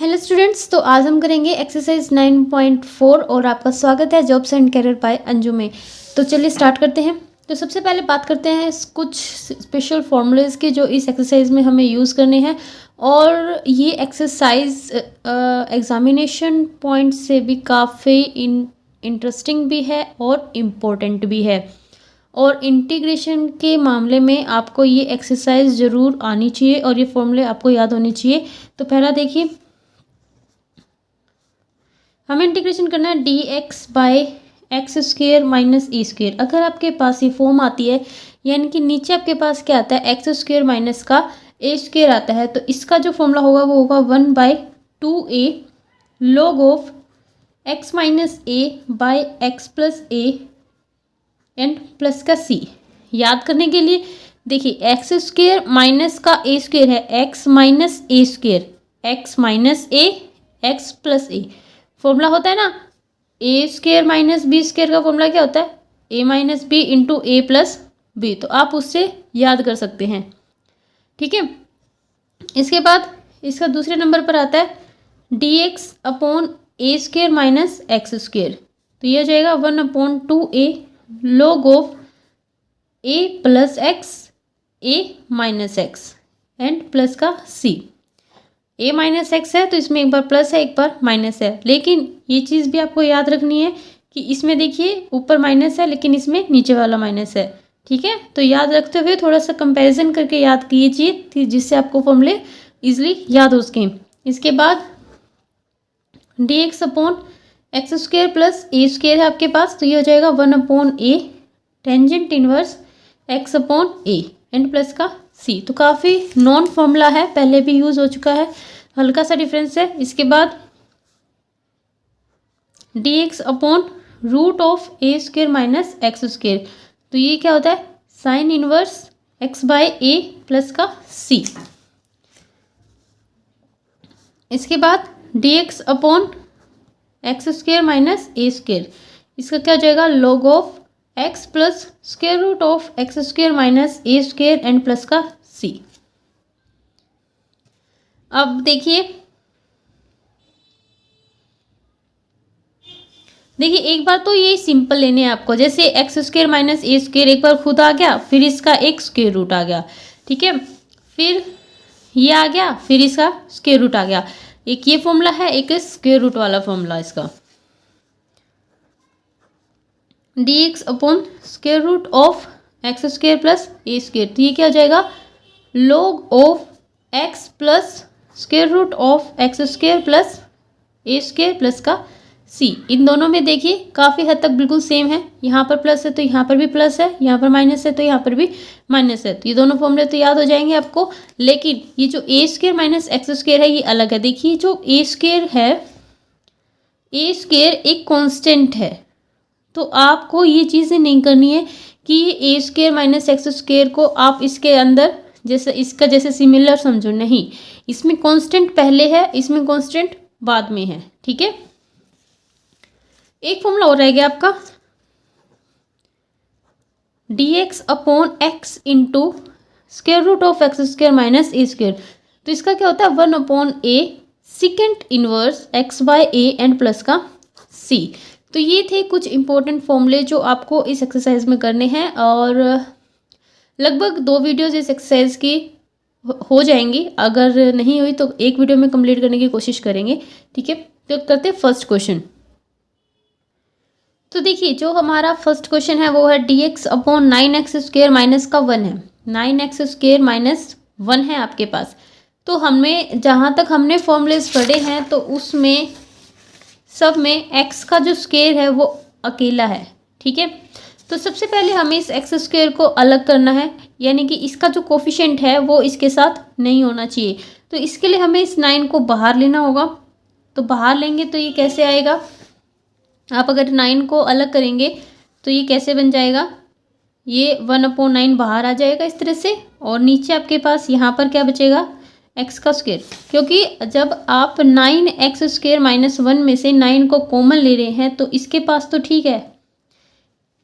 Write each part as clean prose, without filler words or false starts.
Hello students, तो आज हम करेंगे एक्सरसाइज 9.4 और आपका स्वागत है jobs and career bye Anju में। तो चलिए स्टार्ट करते हैं। तो सबसे पहले बात करते हैं कुछ स्पेशल फॉर्मूलेज की जो इस एक्सरसाइज में हमें यूज़ करने हैं। और ये एक्सरसाइज एग्जामिनेशन पॉइंट से भी काफ़ी इंटरेस्टिंग भी है और इम्पोर्टेंट भी है। और इंटीग्रेशन के मामले में आपको ये एक्सरसाइज ज़रूर आनी चाहिए और ये फॉर्मूले आपको याद होने चाहिए। तो पहला देखिए, हमें इंटीग्रेशन करना है D x by x square minus E square. अगर आपके पास ये फॉर्म आती है, यानी कि नीचे आपके पास क्या आता है, एक्स स्क्वेयर माइनस का ए स्क्वेयर आता है, तो इसका जो फॉर्मूला होगा वो होगा 1/2a log of x minus A by x plus A and plus का सी। याद करने के लिए देखिए, एक्स स्क्वेयर माइनस का ए स्क्वेयर है x minus a square, x minus A x plus A. Formula होता है ना ए स्क्वेयर माइनस बी स्क्वेयर का फॉर्मूला क्या होता है, ए माइनस बी इंटू ए प्लस बी। तो आप उससे याद कर सकते हैं, ठीक है। इसके बाद इसका दूसरे नंबर पर आता है डी एक्स अपॉन ए स्क्वेयर माइनस एक्स स्क्वेयर। तो ये हो जाएगा 1/2a log of a plus x A minus x and plus का सी। ए माइनस एक्स है तो इसमें एक बार प्लस है एक बार माइनस है, लेकिन ये चीज़ भी आपको याद रखनी है कि इसमें देखिए ऊपर माइनस है लेकिन इसमें नीचे वाला माइनस है, ठीक है। तो याद रखते हुए थोड़ा सा कंपैरिजन करके याद कीजिए जिससे आपको फॉर्मूले इजीली याद हो सकें। इसके बाद d x upon x square plus a square है आपके पास, तो ये हो जाएगा 1/a tangent inverse x upon a and plus का सी। तो काफ़ी नॉन फॉर्मूला है, पहले भी यूज़ हो चुका है, हल्का सा डिफरेंस है। इसके बाद d x upon root of a square minus x square, तो ये क्या होता है, sine inverse x by a plus का सी। इसके बाद d x upon x square minus a square, इसका क्या हो जाएगा, log of x plus square root of x square minus a square and plus का सी। अब देखिए एक बार तो ये सिंपल लेने हैं आपको, जैसे x square minus a square एक बार खुद आ गया, फिर इसका एक स्क्वेयर रूट आ गया, ठीक है, फिर ये आ गया, फिर इसका स्क्वेयर रूट आ गया। एक ये फॉर्मूला है, एक स्क्वेयर रूट वाला फॉर्मूला इसका, D x upon square root of x square plus a square. तो ये क्या हो जाएगा, log of x plus square root of x square plus a square plus का सी। इन दोनों में देखिए काफ़ी हद तक बिल्कुल सेम है, यहाँ पर प्लस है तो यहाँ पर भी प्लस है, यहाँ पर माइनस है तो यहाँ पर भी माइनस है। तो ये दोनों फॉर्मूले तो याद हो जाएंगे आपको, लेकिन ये जो ए स्क्वेयर माइनस एक्स स्क्वेयर है ये अलग है। देखिए जो ए स्क्वेयर है, ए स्क्वेयर एक कांस्टेंट है, तो आपको ये चीज़ें नहीं करनी है कि ये ए स्क्वेयर माइनस एक्स स्क्वेयर को आप इसके अंदर जैसे इसका जैसे सिमिलर समझो, नहीं, इसमें कांस्टेंट पहले है, इसमें कांस्टेंट बाद में है, ठीक है। एक फॉर्मूला और रह गया आपका, D x upon x into square root of x square minus a square. तो इसका क्या होता है, 1/a second inverse x by A and plus का सी। तो ये थे कुछ इंपॉर्टेंट फॉर्मूले जो आपको इस एक्सरसाइज में करने हैं, और लगभग 2 वीडियोज़ इस एक्सरसाइज की हो जाएंगी, अगर नहीं हुई तो एक वीडियो में कंप्लीट करने की कोशिश करेंगे, ठीक है। तो करते हैं फर्स्ट क्वेश्चन। तो देखिए जो हमारा फर्स्ट क्वेश्चन है वो है D x upon 9x square minus का 1 है, 9x स्क्वेयर माइनस 1 है आपके पास। तो हमें जहाँ तक हमने फॉर्मूलेज पढ़े हैं तो उसमें सब में x का जो स्क्वेयर है वो अकेला है, ठीक है। तो सबसे पहले हमें इस x स्क्वेयर को अलग करना है, यानी कि इसका जो कोफिशिएंट है वो इसके साथ नहीं होना चाहिए। तो इसके लिए हमें इस 9 को बाहर लेना होगा। तो बाहर लेंगे तो ये कैसे आएगा, आप अगर 9 को अलग करेंगे तो ये कैसे बन जाएगा, ये 1/9 बाहर आ जाएगा इस तरह से, और नीचे आपके पास यहाँ पर क्या बचेगा, एक्स का स्क्वेयर। क्योंकि जब आप 9x स्क्वेयर माइनस 1 में से 9 को कॉमन ले रहे हैं तो इसके पास तो ठीक है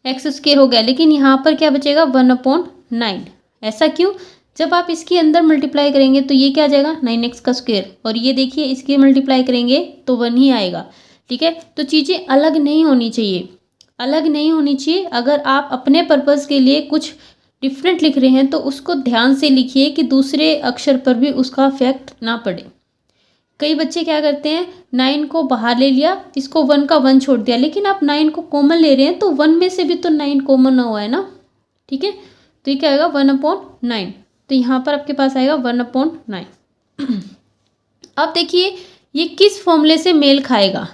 एक्स स्क्वेयर हो गया, लेकिन यहाँ पर क्या बचेगा 1/9। ऐसा क्यों, जब आप इसके अंदर मल्टीप्लाई करेंगे तो ये क्या आ जाएगा 9x का स्क्वायर, और ये देखिए इसके मल्टीप्लाई करेंगे तो 1 ही आएगा। ठीक है, तो चीज़ें अलग नहीं होनी चाहिए, अलग नहीं होनी चाहिए। अगर आप अपने पर्पज़ के लिए कुछ डिफरेंट लिख रहे हैं तो उसको ध्यान से लिखिए कि दूसरे अक्षर पर भी उसका इफेक्ट ना पड़े। कई बच्चे क्या करते हैं, 9 को बाहर ले लिया, इसको 1 का 1 छोड़ दिया, लेकिन आप 9 को कॉमन ले रहे हैं तो 1 में से भी तो 9 कॉमन हुआ है ना। ठीक है, तो ये क्या आएगा 1/9, तो यहाँ पर आपके पास आएगा 1/9। अब देखिए ये किस फॉर्मूले से मेल खाएगा।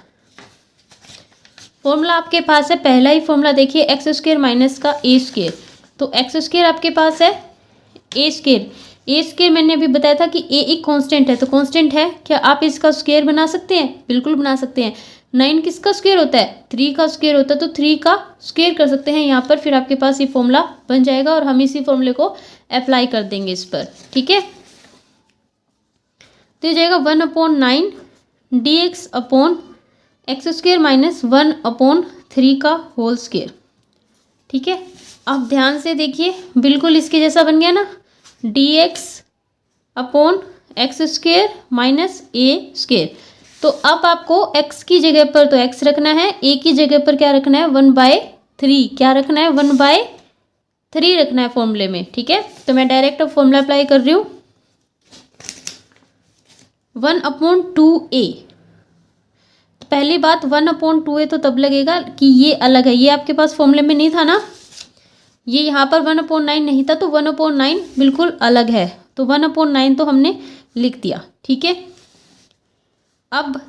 फॉर्मूला आपके पास है, पहला ही फॉर्मूला देखिए x² माइनस का a²। तो x² आपके पास है a² मैंने अभी बताया था कि a एक कांस्टेंट है, तो कांस्टेंट है, क्या आप इसका स्क्वायर बना सकते हैं? बिल्कुल बना सकते हैं। 9 किसका स्क्वायर होता है? 3 का स्क्वायर होता है, तो 3 का स्क्वायर कर सकते हैं यहाँ पर, फिर आपके पास ये फॉर्मूला बन जाएगा और हम इसी फॉर्मूले को अप्लाई कर देंगे इस पर। ठीक है, तो ये जाएगा 1/9 dx अपॉन x² माइनस 1/3 का होल स्क्वायर। ठीक है, अब ध्यान से देखिए, बिल्कुल इसके जैसा बन गया ना, dx upon x² minus a²। तो अब आपको x की जगह पर तो x रखना है, a की जगह पर क्या रखना है 1/3, क्या रखना है 1/3 रखना है फॉर्मूले में। ठीक है, तो मैं डायरेक्ट अब फॉर्मूला अप्लाई कर रही हूँ, 1/2a। पहली बात 1/2a तो तब लगेगा कि ये अलग है, ये आपके पास फॉर्मूले में नहीं था ना, ये यहाँ पर 1/9 नहीं था, तो 1/9 बिल्कुल अलग है, तो 1/9 तो हमने लिख दिया। ठीक है, अब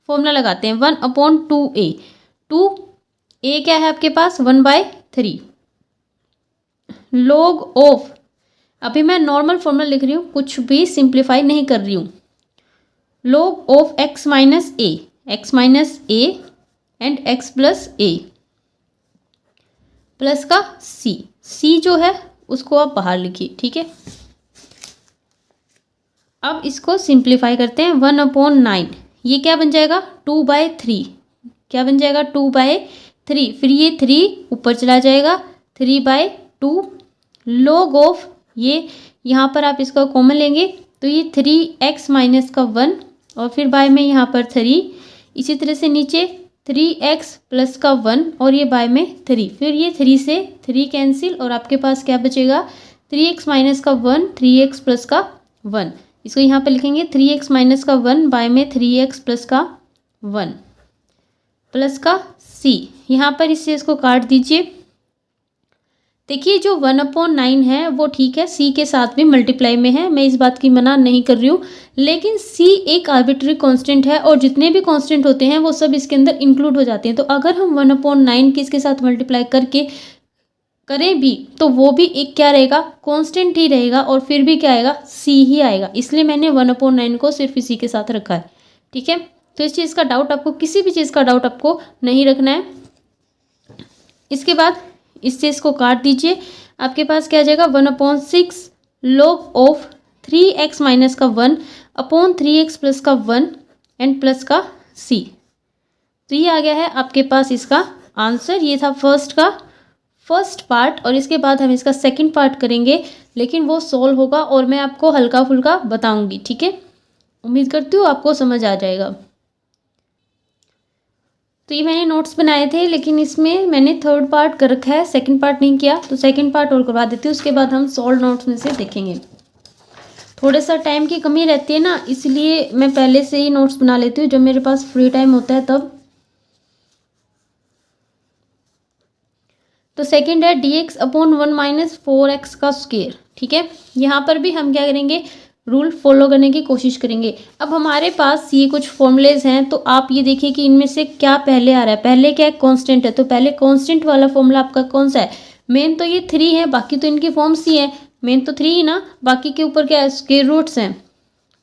फॉर्मूला लगाते हैं 1/2a। 2a क्या है आपके पास 1/3 log ऑफ, अभी मैं नॉर्मल फॉर्मूला लिख रही हूँ, कुछ भी सिंप्लीफाई नहीं कर रही हूँ, log of x minus a and x plus a plus का c जो है उसको आप बाहर लिखिए। ठीक है, अब इसको सिंप्लीफाई करते हैं, 1/9 ये क्या बन जाएगा 2/3, क्या बन जाएगा 2/3, फिर ये 3 ऊपर चला जाएगा 3/2 log ऑफ, ये यहाँ पर आप इसका कॉमन लेंगे तो ये 3x माइनस का 1 और फिर बाय में यहाँ पर 3, इसी तरह से नीचे 3x प्लस का 1 और ये बाय में 3, फिर ये 3 से 3 कैंसिल और आपके पास क्या बचेगा 3x माइनस का 1 3x प्लस का 1, इसको यहाँ पर लिखेंगे 3x माइनस का 1 बाय में 3x प्लस का 1 प्लस का c, यहाँ पर इससे इसको काट दीजिए। देखिए जो 1/9 है वो ठीक है c के साथ भी मल्टीप्लाई में है, मैं इस बात की मना नहीं कर रही हूँ, लेकिन c एक आर्बिट्री कांस्टेंट है और जितने भी कांस्टेंट होते हैं वो सब इसके अंदर इंक्लूड हो जाते हैं। तो अगर हम 1/9 किसके साथ मल्टीप्लाई करके करें भी तो वो भी एक क्या रहेगा कांस्टेंट ही रहेगा और फिर भी क्या आएगा c ही आएगा, इसलिए मैंने 1/9 को सिर्फ इसी के साथ रखा है। ठीक है, तो इस चीज़ का डाउट आपको, किसी भी चीज़ का डाउट आपको नहीं रखना है। इसके बाद इससे इसको काट दीजिए, आपके पास क्या आ जाएगा 1/6 log ऑफ 3x माइनस का 1 अपॉन 3x प्लस का 1 एंड प्लस का c। तो ये आ गया है आपके पास इसका आंसर। ये था फर्स्ट पार्ट और इसके बाद हम इसका सेकंड पार्ट करेंगे, लेकिन वो सॉल्व होगा और मैं आपको हल्का फुल्का बताऊंगी। ठीक है, उम्मीद करती हूँ आपको समझ आ जाएगा। तो ये मैंने नोट्स बनाए थे, लेकिन इसमें मैंने थर्ड पार्ट कर रखा है, सेकंड पार्ट नहीं किया, तो सेकंड पार्ट और करवा देती हूँ, उसके बाद हम सॉल्व नोट्स में से देखेंगे। थोड़ा सा टाइम की कमी रहती है ना, इसलिए मैं पहले से ही नोट्स बना लेती हूँ जब मेरे पास फ्री टाइम होता है तब। तो सेकंड है dx अपॉन 1 माइनस 4x का स्क्वायर। ठीक है, यहाँ पर भी हम क्या करेंगे रूल फॉलो करने की कोशिश करेंगे। अब हमारे पास ये कुछ फॉर्मूलेज हैं, तो आप ये देखिए कि इनमें से क्या पहले आ रहा है, पहले क्या है कांस्टेंट है, तो पहले कांस्टेंट वाला फॉर्मूला आपका कौन सा है, मेन तो ये 3 है, बाकी तो इनकी फॉर्म्स ही है, मेन तो 3 ही ना, बाकी के ऊपर क्या है स्क्वायर रूट्स हैं।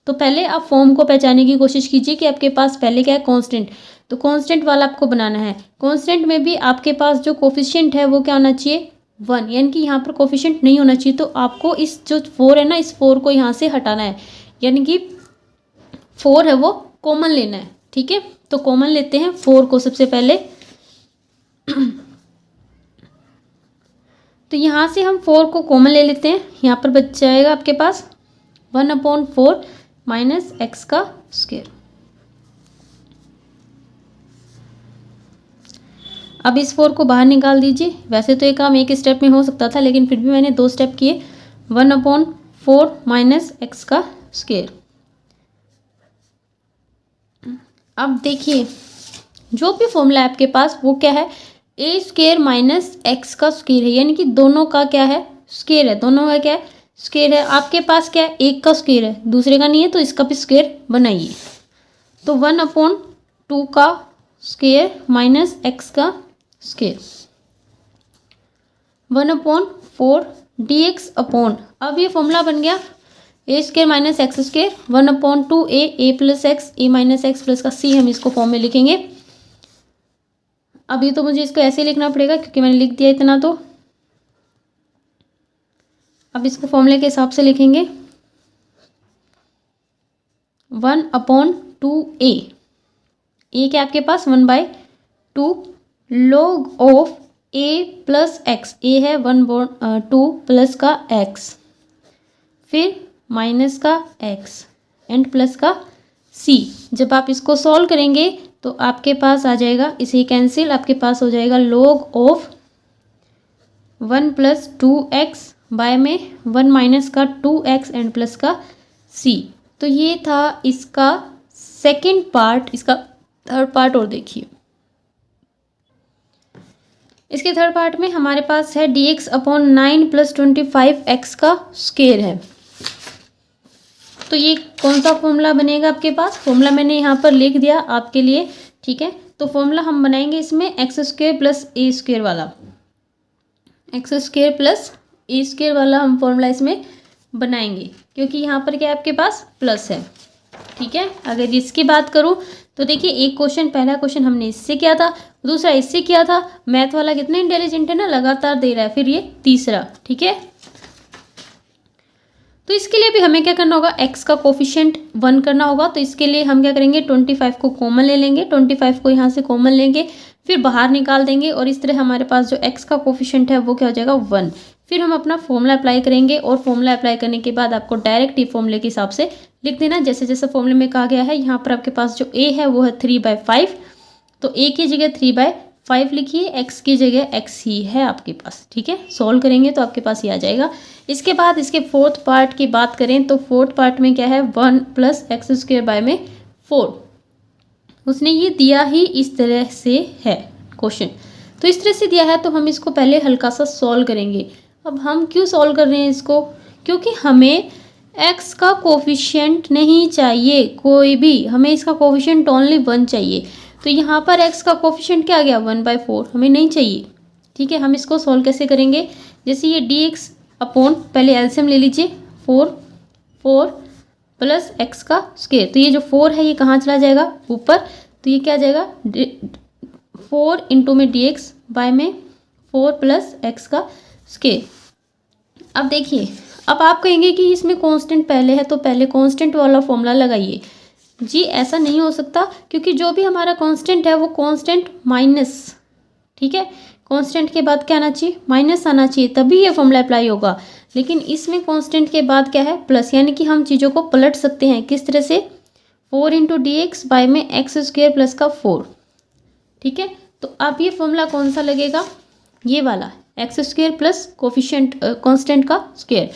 तो पहले आप फॉर्म को पहचानने की कोशिश कीजिए कि आपके पास पहले क्या है कांस्टेंट, तो कांस्टेंट वाला आपको बनाना है। कांस्टेंट में भी आपके पास जो कोफिशिएंट है वो क्या होना चाहिए 1, यानी कि यहाँ पर कोफिशिएंट नहीं होना चाहिए, तो आपको इस जो 4 है ना, इस 4 को यहाँ से हटाना है, यानी कि 4 है वो कॉमन लेना है। ठीक है, तो कॉमन लेते हैं 4 को सबसे पहले। तो यहाँ से हम 4 को कॉमन ले लेते हैं, यहाँ पर बच जाएगा आपके पास 1/4 माइनस एक्स का स्क्वायर। अब इस 4 को बाहर निकाल दीजिए। वैसे तो ये काम एक स्टेप में हो सकता था, लेकिन फिर भी मैंने 2 स्टेप किए। 1/4 माइनस एक्स का स्क्वायर। अब देखिए जो भी फॉर्मूला है आपके पास वो क्या है, ए स्क्वायर माइनस एक्स का स्क्वायर है, यानी कि दोनों का क्या है, स्क्वायर है। दोनों का क्या है, स्क्वायर है। आपके पास क्या है, एक का स्क्वायर है, दूसरे का नहीं है, तो इसका भी स्क्वायर बनाइए। तो 1/2 का स्क्वायर माइनस एक्स का स्क्वायर, 1/4 dx अपॉन, अब ये फॉर्मूला बन गया ए स्क्वायर माइनस एक्स स्क्वायर 1/2 ए प्लस एक्स, ए माइनस एक्स प्लस का सी, हम इसको फॉर्म में लिखेंगे। अभी तो मुझे इसको ऐसे लिखना पड़ेगा क्योंकि मैंने लिख दिया इतना। तो अब इसको फॉर्मूले के हिसाब से लिखेंगे 1/2 ए क्या आपके पास 1/2 log of a plus x, a है 1/2 प्लस का एक्स, फिर माइनस का एक्स एंड प्लस का सी। जब आप इसको सॉल्व करेंगे तो आपके पास आ जाएगा, इसे कैंसिल, आपके पास हो जाएगा log ऑफ 1 + 2x बाय में 1 माइनस का 2x एंड प्लस का c। तो ये था इसका सेकंड पार्ट। इसका थर्ड पार्ट और देखिए, इसके थर्ड पार्ट में हमारे पास है dx/9 + 25x का स्क्वायर है। तो ये कौन सा फॉर्मूला बनेगा आपके पास, फॉर्मूला मैंने यहाँ पर लिख दिया आपके लिए, ठीक है। तो फॉर्मूला हम बनाएंगे इसमें x² + a² वाला, x² + a² वाला हम फॉर्मूला इसमें बनाएंगे, क्योंकि यहाँ पर क्या है आपके पास प्लस है, ठीक है। अगर इसकी बात करूँ तो देखिए एक क्वेश्चन, पहला क्वेश्चन हमने इससे किया था, दूसरा इससे किया था। मैथ वाला कितना इंटेलिजेंट है ना, लगातार दे रहा है। फिर ये तीसरा, ठीक है। तो इसके लिए भी हमें क्या करना होगा, x का कोफिशिएंट 1 करना होगा। तो इसके लिए हम क्या करेंगे, 25 को कॉमन ले लेंगे, 25 को यहाँ से कॉमन लेंगे, फिर बाहर निकाल देंगे, और इस तरह हमारे पास जो x का कोफिशिएंट है वो क्या हो जाएगा 1। फिर हम अपना फॉर्मूला अप्लाई करेंगे, और फॉर्मूला अप्लाई करने के बाद आपको डायरेक्ट ही फॉर्मूले के हिसाब से लिख देना, जैसे जैसे फॉर्मूले में कहा गया है। यहाँ पर आपके पास जो a है वो है 3/5, तो a की जगह 3/5 लिखिए, x की जगह x ही है आपके पास, ठीक है। सॉल्व करेंगे तो आपके पास ये आ जाएगा। इसके बाद इसके फोर्थ पार्ट की बात करें तो फोर्थ पार्ट में क्या है, 1 + x² बाय में 4। उसने ये दिया ही इस तरह से है क्वेश्चन, तो इस तरह से दिया है, तो हम इसको पहले हल्का सा सॉल्व करेंगे। अब हम क्यों सॉल्व कर रहे हैं इसको, क्योंकि हमें x का कोफिशिएंट नहीं चाहिए कोई भी, हमें इसका कोफिशिएंट ओनली 1 चाहिए। तो यहाँ पर x का कोफिशिएंट क्या आ गया 1/4, हमें नहीं चाहिए, ठीक है। हम इसको सॉल्व कैसे करेंगे, जैसे ये dx अपॉन, पहले एलसीएम ले लीजिए, 4 + x का स्क्वायर। तो ये जो 4 है ये कहाँ चला जाएगा ऊपर, तो ये क्या आ जाएगा 4 इंटू में dx बाय में 4 + x का स्क्वायर। अब देखिए, अब आप कहेंगे कि इसमें कांस्टेंट पहले है, तो पहले कांस्टेंट वाला फॉर्मूला लगाइए। जी ऐसा नहीं हो सकता, क्योंकि जो भी हमारा कांस्टेंट है वो कांस्टेंट माइनस, ठीक है। कांस्टेंट के बाद क्या आना चाहिए, माइनस आना चाहिए, तभी ये फॉर्मूला अप्लाई होगा। लेकिन इसमें कांस्टेंट के बाद क्या है प्लस, यानी कि हम चीज़ों को पलट सकते हैं। किस तरह से, 4 इंटू dx बाय में x² प्लस का 4, ठीक है। तो अब ये फॉर्मूला कौन सा लगेगा, ये वाला, x² प्लस कोफिशिएंट कांस्टेंट का स्क्वायर,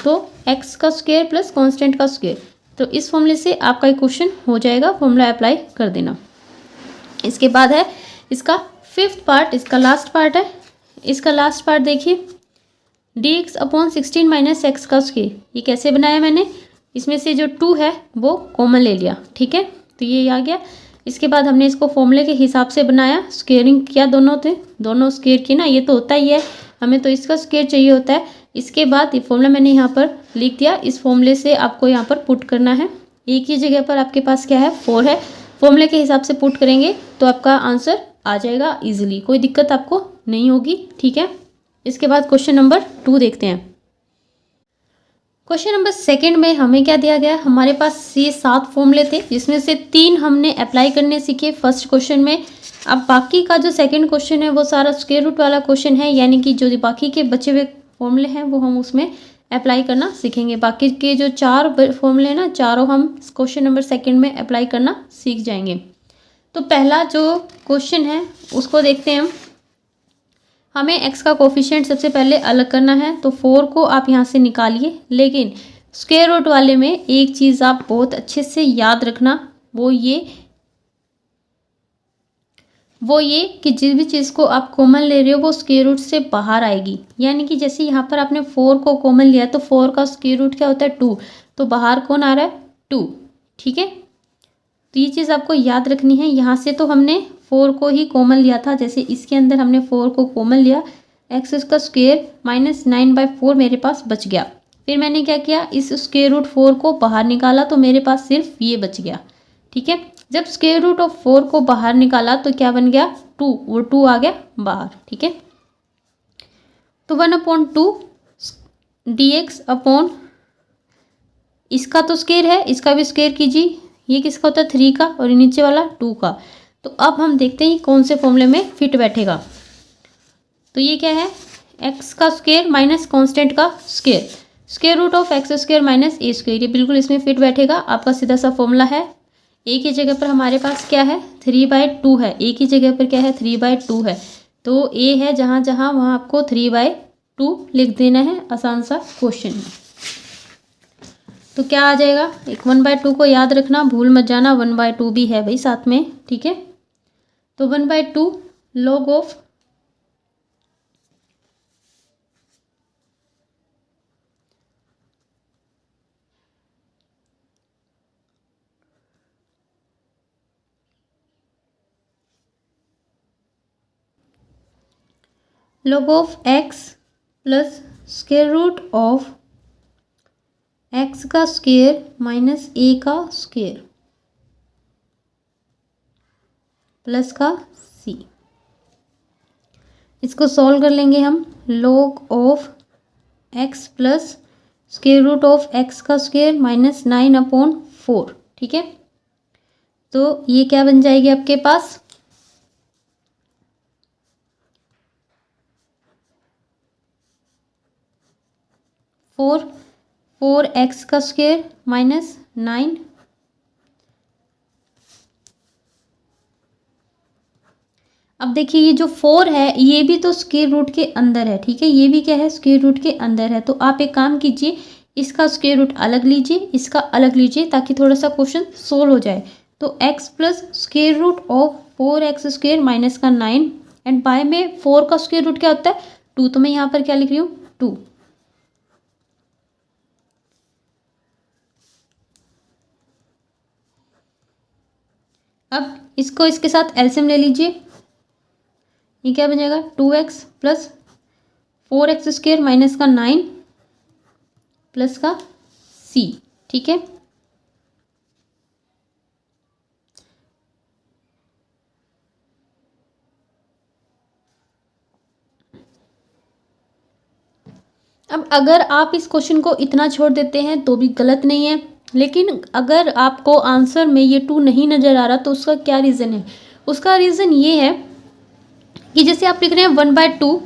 तो x का स्क्वायर प्लस कांस्टेंट का स्क्वायर। तो इस फॉर्मूले से आपका एक क्वेश्चन हो जाएगा, फॉर्मूला अप्लाई कर देना। इसके बाद है इसका फिफ्थ पार्ट, इसका लास्ट पार्ट है। इसका लास्ट पार्ट देखिए, dx/16 - x का स्क्वायर। ये कैसे बनाया मैंने, इसमें से जो 2 है वो कॉमन ले लिया, ठीक है। तो ये आ गया। इसके बाद हमने इसको फॉर्मूले के हिसाब से बनाया, स्क्वेयरिंग किया, दोनों स्क्वेयर की ना, ये तो होता ही है, हमें तो इसका स्क्वेयर चाहिए होता है। इसके बाद ये फॉर्मूला मैंने यहाँ पर लिख दिया, इस फॉर्मूले से आपको यहाँ पर पुट करना है। एक ही जगह पर आपके पास क्या है 4 है, फॉर्मूले के हिसाब से पुट करेंगे तो आपका आंसर आ जाएगा इजीली, कोई दिक्कत आपको नहीं होगी, ठीक है। इसके बाद क्वेश्चन नंबर 2 देखते हैं। क्वेश्चन नंबर सेकंड में हमें क्या दिया गया, हमारे पास ये 7 फॉर्मूले थे जिसमें से 3 हमने अप्लाई करने सीखे फर्स्ट क्वेश्चन में। अब बाकी का जो सेकंड क्वेश्चन है वो सारा स्क्वायर रूट वाला क्वेश्चन है, यानी कि जो बाकी के बचे हुए फॉर्मूले हैं वो हम उसमें अप्लाई करना सीखेंगे। बाकी के जो 4 फॉर्मूले हैं ना, चारों हम क्वेश्चन नंबर सेकंड में अप्लाई करना सीख जाएंगे। तो पहला जो क्वेश्चन है उसको देखते हैं हम। हमें x का कोफिशिएंट सबसे पहले अलग करना है, तो 4 को आप यहाँ से निकालिए। लेकिन स्क्वायर रूट वाले में एक चीज़ आप बहुत अच्छे से याद रखना, वो ये कि जिस भी चीज़ को आप कॉमन ले रहे हो वो स्क्वायर रूट से बाहर आएगी। यानी कि जैसे यहाँ पर आपने 4 को कॉमन लिया तो 4 का स्क्वायर रूट क्या होता है 2, तो बाहर कौन आ रहा है 2। ठीक है, तो ये चीज़ आपको याद रखनी है। यहाँ से तो हमने 4 को ही कॉमन लिया था, जैसे इसके अंदर हमने 4 को कॉमन लिया, एक्स का स्क्वायर -9/4 मेरे पास बच गया। फिर मैंने क्या किया, इस स्क्वायर रूट 4 को बाहर निकाला तो मेरे पास सिर्फ ये बच गया। ठीक है, जब स्क्वायर रूट ऑफ 4 को बाहर निकाला तो क्या बन गया 2, वो 2 आ गया बाहर। ठीक है, तो 1/2 dx अपॉन इसका तो स्क्वायर है, इसका भी स्क्वायर कीजिए। ये किसका होता है 3 का, और नीचे वाला 2 का। तो अब हम देखते हैं कौन से फॉर्मूले में फिट बैठेगा। तो ये क्या है, एक्स का स्क्वायर माइनस कॉन्स्टेंट का square, square root of x square minus a square, ये बिल्कुल इसमें फिट बैठेगा। आपका सीधा सा फॉर्मूला है। ए की जगह पर हमारे पास क्या है 3/2 है, ए की जगह पर क्या है 3/2 है। तो ए है जहाँ जहाँ वहाँ आपको 3/2 लिख देना है, आसान सा क्वेश्चन है। तो क्या आ जाएगा, एक 1/2 को याद रखना, भूल मत जाना, 1/2 भी है भाई साथ में। ठीक है, तो 1/2 log of x plus square root of x का स्क्वायर माइनस a का स्क्वायर प्लस का c। इसको सॉल्व कर लेंगे हम। log of x plus square root of x का स्क्वायर माइनस 9/4। ठीक है, तो ये क्या बन जाएगी आपके पास 4x का स्क्वायर माइनस 9। अब देखिए ये जो 4 है ये भी तो स्क्वायर रूट के अंदर है। ठीक है, ये भी क्या है स्क्वायर रूट के अंदर है। तो आप एक काम कीजिए, इसका स्क्वायर रूट अलग लीजिए, इसका अलग लीजिए, ताकि थोड़ा सा क्वेश्चन सोल्व हो जाए। तो x plus square root of 4x square minus का 9 एंड बाय में 4 का स्क्वायर रूट क्या होता है 2, तो मैं यहाँ पर क्या लिख रही हूँ 2। अब इसको इसके साथ एलसीएम ले लीजिए, ये क्या बन जाएगा 2x plus 4x square minus का 9 प्लस का c। ठीक है, अब अगर आप इस क्वेश्चन को इतना छोड़ देते हैं तो भी गलत नहीं है, लेकिन अगर आपको आंसर में ये 2 नहीं नज़र आ रहा तो उसका क्या रीज़न है। उसका रीज़न ये है कि जैसे आप लिख रहे हैं 1/2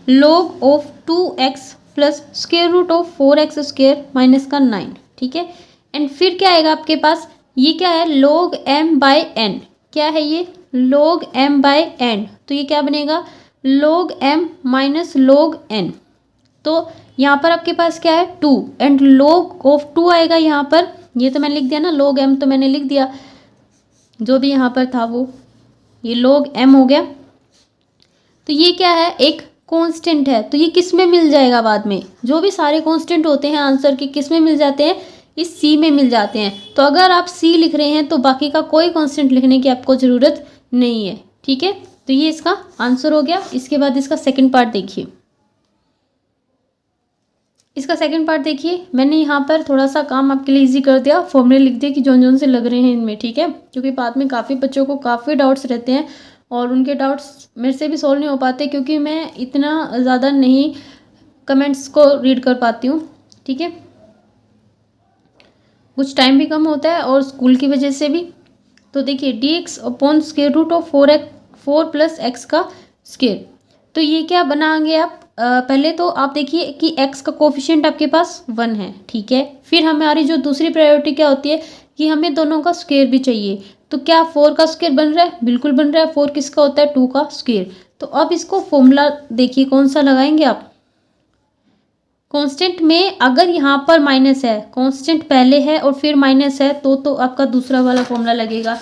log of 2x plus square root of 4x square minus का 9। ठीक है, एंड फिर क्या आएगा आपके पास, ये क्या है log m/n, क्या है ये log m/n, तो ये क्या बनेगा log m minus log n। तो यहाँ पर आपके पास क्या है 2 एंड log ऑफ 2 आएगा यहाँ पर, ये तो मैंने लिख दिया ना, log m तो मैंने लिख दिया, जो भी यहाँ पर था वो ये log m हो गया। तो ये क्या है एक कांस्टेंट है, तो ये किस में मिल जाएगा बाद में, जो भी सारे कांस्टेंट होते हैं आंसर के किस में मिल जाते हैं इस c में मिल जाते हैं। तो अगर आप c लिख रहे हैं तो बाकी का कोई कांस्टेंट लिखने की आपको ज़रूरत नहीं है। ठीक है, तो ये इसका आंसर हो गया। इसके बाद इसका सेकंड पार्ट देखिए, इसका सेकंड पार्ट देखिए, मैंने यहाँ पर थोड़ा सा काम आपके लिए इजी कर दिया, फॉर्मूले लिख दिए कि जौन से लग रहे हैं इनमें। ठीक है, क्योंकि बाद में काफ़ी बच्चों को काफ़ी डाउट्स रहते हैं और उनके डाउट्स मेरे से भी सॉल्व नहीं हो पाते, क्योंकि मैं इतना ज़्यादा नहीं कमेंट्स को रीड कर पाती हूँ। ठीक है, कुछ टाइम भी कम होता है और स्कूल की वजह से भी। तो देखिए dx upon square root of 4 plus x का स्क्वायर। तो ये क्या बनाएंगे आप, पहले तो आप देखिए कि x का कोफिशिएंट आपके पास 1 है, ठीक है। फिर हमारी जो दूसरी प्रायोरिटी क्या होती है कि हमें दोनों का स्क्वायर भी चाहिए। तो क्या 4 का स्क्वायर बन रहा है, बिल्कुल बन रहा है। 4 किसका होता है, 2 का स्क्वायर। तो अब इसको फॉर्मूला देखिए कौन सा लगाएंगे आप। कांस्टेंट में अगर यहाँ पर माइनस है, कांस्टेंट पहले है और फिर माइनस है, तो आपका दूसरा वाला फॉर्मूला लगेगा।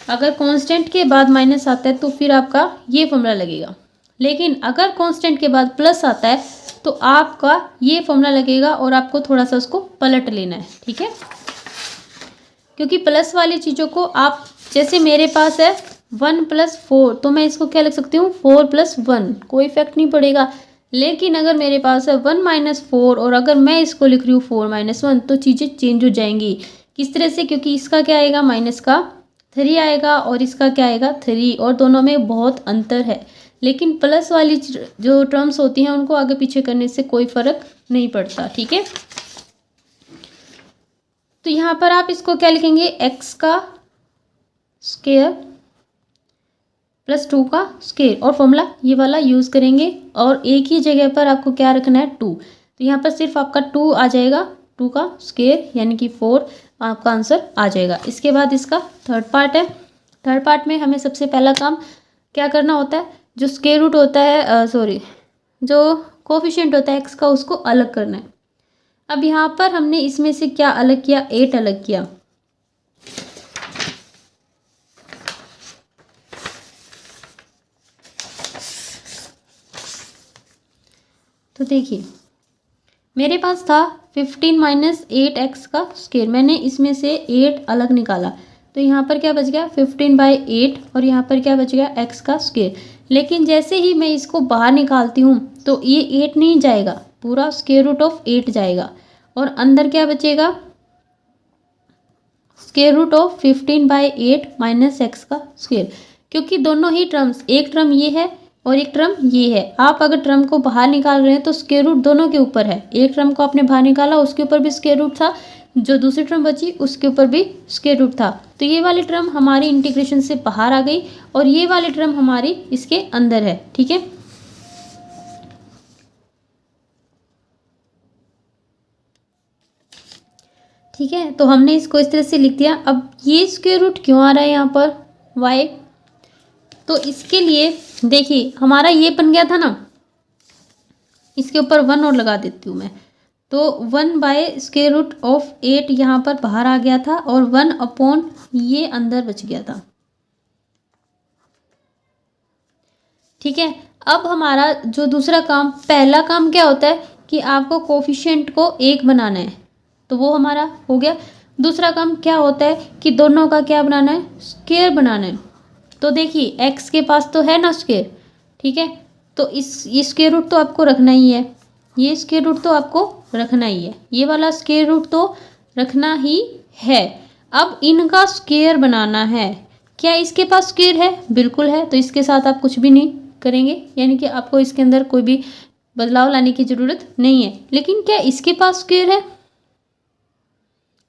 अगर कांस्टेंट के बाद माइनस आता है तो फिर आपका ये फॉर्मूला लगेगा। लेकिन अगर कांस्टेंट के बाद प्लस आता है तो आपका ये फॉर्मूला लगेगा और आपको थोड़ा सा उसको पलट लेना है, ठीक है। क्योंकि प्लस वाली चीज़ों को आप, जैसे मेरे पास है 1 + 4, तो मैं इसको क्या लिख सकती हूँ 4 + 1, कोई इफेक्ट नहीं पड़ेगा। लेकिन अगर मेरे पास है 1 - 4 और अगर मैं इसको लिख रही हूँ 4 - 1, तो चीज़ें चेंज हो जाएंगी। किस तरह से, क्योंकि इसका क्या आएगा माइनस का 3 आएगा और इसका क्या आएगा 3, और दोनों में बहुत अंतर है। लेकिन प्लस वाली जो टर्म्स होती हैं उनको आगे पीछे करने से कोई फर्क नहीं पड़ता, ठीक है। तो यहाँ पर आप इसको क्या लिखेंगे, x का स्क्वायर प्लस 2 का स्क्वायर, और फॉर्मूला ये वाला यूज़ करेंगे। और एक ही जगह पर आपको क्या रखना है 2, तो यहाँ पर सिर्फ आपका 2 आ जाएगा, 2 का स्क्वायर यानी कि 4 आपका आंसर आ जाएगा। इसके बाद इसका थर्ड पार्ट है। थर्ड पार्ट में हमें सबसे पहला काम क्या करना होता है, जो स्क्वायर रूट होता है, जो कोफिशिएंट होता है x का, उसको अलग करना है। अब यहाँ पर हमने इसमें से क्या अलग किया, 8 अलग किया। तो देखिए मेरे पास था 15 - 8x का स्क्वायर, मैंने इसमें से 8 अलग निकाला। तो यहाँ पर क्या बच गया 15/8 और यहाँ पर क्या बच गया x का स्क्वायर। लेकिन जैसे ही मैं इसको बाहर निकालती हूँ तो ये 8 नहीं जाएगा, पूरा स्क्वायर रूट ऑफ 8 जाएगा और अंदर क्या बचेगा, square root of 15/8 minus x का स्क्वायर। क्योंकि दोनों ही टर्म्स, एक टर्म ये है और एक टर्म ये है। आप अगर टर्म को बाहर निकाल रहे हैं तो स्क्वायर रूट दोनों के ऊपर है। एक टर्म को आपने बाहर निकाला उसके ऊपर भी स्क्वायर रूट था, जो दूसरी टर्म बची उसके ऊपर भी स्क्वायर रूट था। तो ये वाली टर्म हमारी इंटीग्रेशन से बाहर आ गई और ये वाली टर्म हमारी इसके अंदर है, ठीक है। ठीक है, तो हमने इसको इस तरह से लिख दिया। अब ये स्क्वायर रूट क्यों आ रहा है यहाँ पर y, तो इसके लिए देखिए हमारा ये बन गया था ना, इसके ऊपर 1 और लगा देती हूँ मैं। तो 1/√8 यहाँ पर बाहर आ गया था और 1 अपॉन ये अंदर बच गया था, ठीक है। अब हमारा जो दूसरा काम, पहला काम क्या होता है कि आपको कोफिशिएंट को 1 बनाना है, तो वो हमारा हो गया। दूसरा काम क्या होता है कि दोनों का क्या बनाना है, स्क्वायर बनाना है। तो देखिए x के पास तो है ना स्क्वायर, ठीक है। तो ये स्क्वायर रूट तो आपको रखना ही है, ये स्क्वायर रूट तो आपको रखना ही है, ये वाला स्क्वायर रूट तो रखना ही है। अब इनका स्क्वायर बनाना है। क्या इसके पास स्क्वायर है, बिल्कुल है, तो इसके साथ आप कुछ भी नहीं करेंगे, यानी कि आपको इसके अंदर कोई भी बदलाव लाने की ज़रूरत नहीं है। लेकिन क्या इसके पास स्क्वायर है,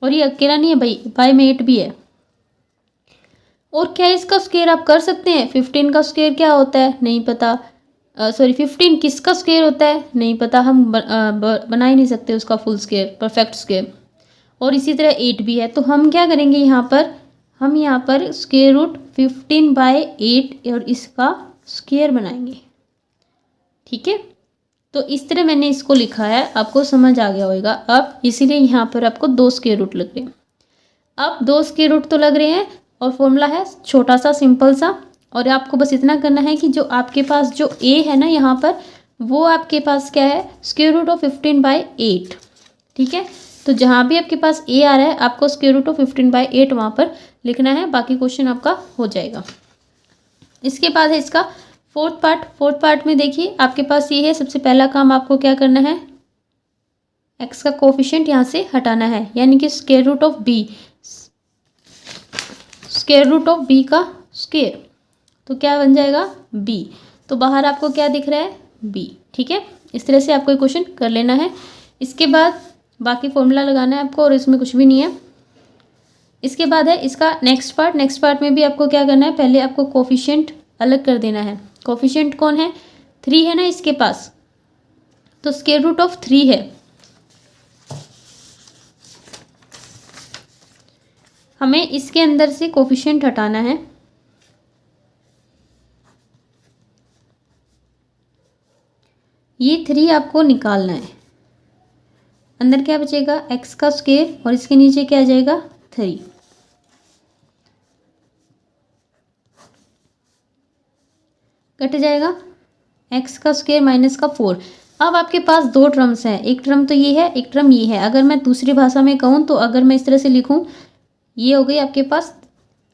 और ये अकेला नहीं है भाई, बाय में 8 भी है। और क्या इसका स्क्वायर आप कर सकते हैं, 15 का स्क्वायर क्या होता है नहीं पता, 15 किसका स्क्वायर होता है नहीं पता, हम बना ही नहीं सकते उसका फुल स्क्वायर, परफेक्ट स्क्वायर। और इसी तरह 8 भी है। तो हम क्या करेंगे यहाँ पर, हम यहाँ पर स्क्वायर रूट 15/8 और इसका स्क्वायर बनाएंगे, ठीक है। तो इस तरह मैंने इसको लिखा है, आपको समझ आ गया होगा अब। इसीलिए यहाँ पर आपको 2 स्क्वायर रूट लग रहे हैं। अब 2 स्क्वायर रूट तो लग रहे हैं और फॉर्मूला है छोटा सा सिंपल सा, और आपको बस इतना करना है कि जो आपके पास जो a है ना यहाँ पर, वो आपके पास क्या है, स्क्वायर रूट ऑफ 15/8, ठीक है। तो जहाँ भी आपके पास a आ रहा है आपको स्क्वायर रूट ऑफ 15/8 वहाँ पर लिखना है, बाकी क्वेश्चन आपका हो जाएगा। इसके बाद है इसका फोर्थ पार्ट। फोर्थ पार्ट में देखिए आपके पास ये है, सबसे पहला काम आपको क्या करना है, x का कोफिशिएंट यहाँ से हटाना है, यानी कि square root of b, square root of b का स्क्वायर, तो क्या बन जाएगा b। तो बाहर आपको क्या दिख रहा है b, ठीक है। इस तरह से आपको क्वेश्चन कर लेना है। इसके बाद बाकी फॉर्मूला लगाना है आपको और इसमें कुछ भी नहीं है। इसके बाद है इसका नेक्स्ट पार्ट में भी आपको क्या करना है, पहले आपको कोफिशिएंट अलग कर देना है। कोफिशिएंट कौन है, 3 है ना इसके पास, तो स्क्वायर रूट ऑफ 3 है। हमें इसके अंदर से कोफिशिएंट हटाना है। ये 3 आपको निकालना है। अंदर क्या बचेगा, x का स्क्वायर और इसके नीचे क्या आ जाएगा 3। कट जाएगा, x का स्क्वायर माइनस का 4। अब आपके पास 2 टर्म्स हैं, एक टर्म तो ये है, एक टर्म ये है। अगर मैं दूसरी भाषा में कहूँ तो अगर मैं इस तरह से लिखूँ, ये हो गई आपके पास